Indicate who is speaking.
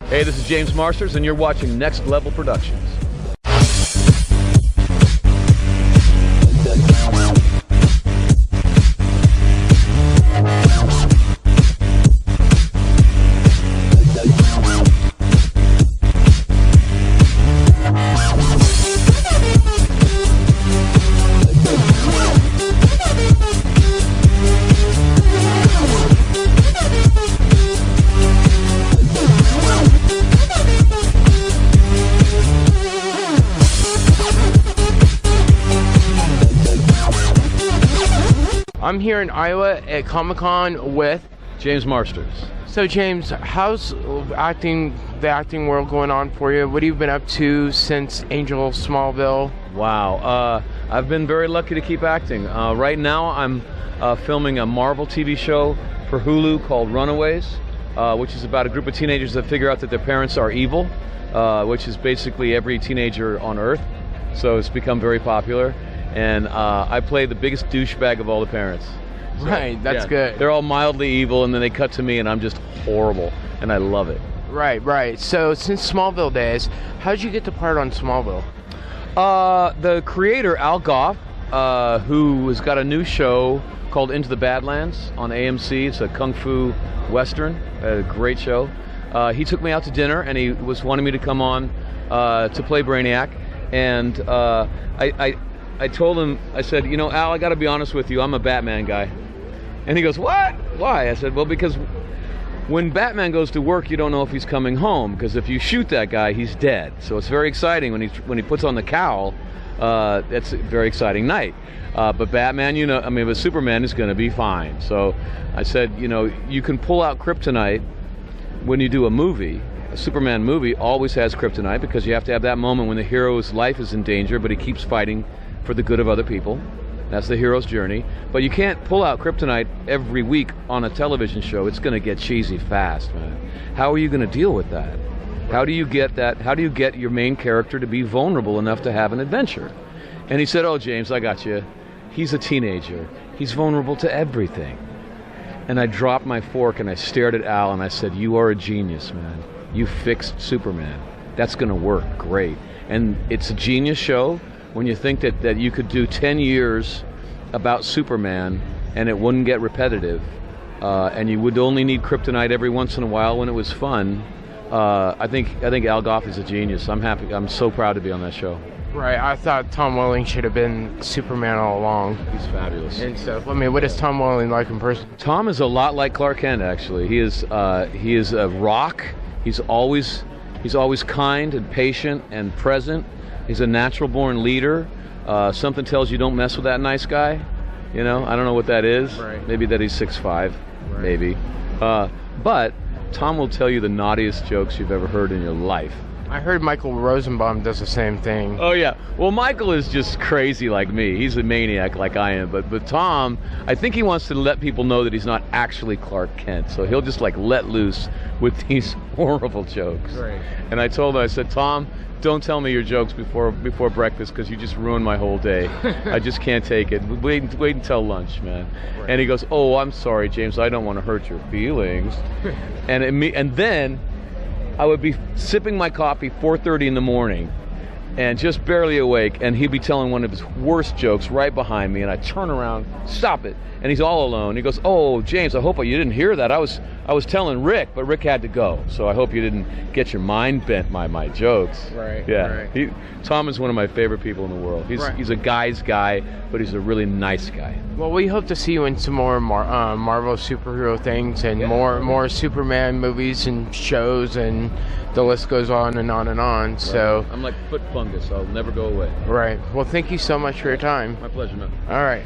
Speaker 1: Hey, this is James Marsters, and you're watching Next Level Productions.
Speaker 2: I'm here in Iowa at Comic-Con with
Speaker 1: James Marsters.
Speaker 2: So James, how's the acting world going on for you? What have you been up to since Angel Smallville?
Speaker 1: Wow, I've been very lucky to keep acting. Right now I'm filming a Marvel TV show for Hulu called Runaways, which is about a group of teenagers that figure out that their parents are evil, which is basically every teenager on Earth. So it's become very popular. And I play the biggest douchebag of all the parents. So,
Speaker 2: right, that's good.
Speaker 1: They're all mildly evil, and then they cut to me, and I'm just horrible, and I love it.
Speaker 2: Right. So since Smallville days, how did you get the part on Smallville?
Speaker 1: The creator, Al Goff, who has got a new show called Into the Badlands on AMC. It's a kung fu western, a great show. He took me out to dinner, and he was wanting me to come on to play Brainiac, and I told him, I said, you know, Al, I got to be honest with you, I'm a Batman guy. And he goes, what? Why? I said, well, because when Batman goes to work, you don't know if he's coming home, because if you shoot that guy, he's dead. So it's very exciting when he puts on the cowl. That's a very exciting night. But Batman, you know, but Superman is going to be fine. So I said, you know, you can pull out kryptonite when you do a movie. A Superman movie always has kryptonite because you have to have that moment when the hero's life is in danger, but he keeps fighting for the good of other people. That's the hero's journey. But you can't pull out kryptonite every week on a television show. It's going to get cheesy fast, man. How are you going to deal with that? How do you get that? How do you get your main character to be vulnerable enough to have an adventure? And he said, oh, James, I got you. He's a teenager. He's vulnerable to everything. And I dropped my fork and I stared at Al and I said, you are a genius, man. You fixed Superman. That's going to work great. And it's a genius show. When you think that you could do 10 years about Superman and it wouldn't get repetitive, and you would only need kryptonite every once in a while when it was fun, I think Al Goff is a genius. I'm happy. I'm so proud to be on that show.
Speaker 2: Right, I thought Tom Welling should have been Superman all along.
Speaker 1: He's fabulous.
Speaker 2: And so, what is Tom Welling like in person?
Speaker 1: Tom is a lot like Clark Kent, actually. He is a rock. He's always kind and patient and present. He's a natural-born leader. Something tells you don't mess with that nice guy. You know, I don't know what that is.
Speaker 2: Right.
Speaker 1: Maybe that he's 6'5",
Speaker 2: right.
Speaker 1: Maybe. But Tom will tell you the naughtiest jokes you've ever heard in your life.
Speaker 2: I heard Michael Rosenbaum does the same thing.
Speaker 1: Oh, yeah. Well, Michael is just crazy like me. He's a maniac like I am. But Tom, I think he wants to let people know that he's not actually Clark Kent. So he'll just, like, let loose with these horrible jokes.
Speaker 2: Right.
Speaker 1: And I told him, I said, Tom, don't tell me your jokes before breakfast because you just ruined my whole day. I just can't take it. Wait until lunch, man.
Speaker 2: Right.
Speaker 1: And he goes, oh, I'm sorry, James. I don't want to hurt your feelings. and then I would be sipping my coffee 4:30 in the morning and just barely awake, and he'd be telling one of his worst jokes right behind me, and I turn around, stop it, and he's all alone. He goes, oh, James, I hope you didn't hear that. I was telling Rick, but Rick had to go, so I hope you didn't get your mind bent by my jokes.
Speaker 2: Right.
Speaker 1: Yeah.
Speaker 2: Right.
Speaker 1: Tom is one of my favorite people in the world. He's a guy's guy, but he's a really nice guy.
Speaker 2: Well, we hope to see you in some more Marvel superhero things and more Superman movies and shows, and the list goes on and on and on. Right. So
Speaker 1: I'm like foot fungus. I'll never go away.
Speaker 2: Right. Well, thank you so much for your time.
Speaker 1: My pleasure, man.
Speaker 2: All right.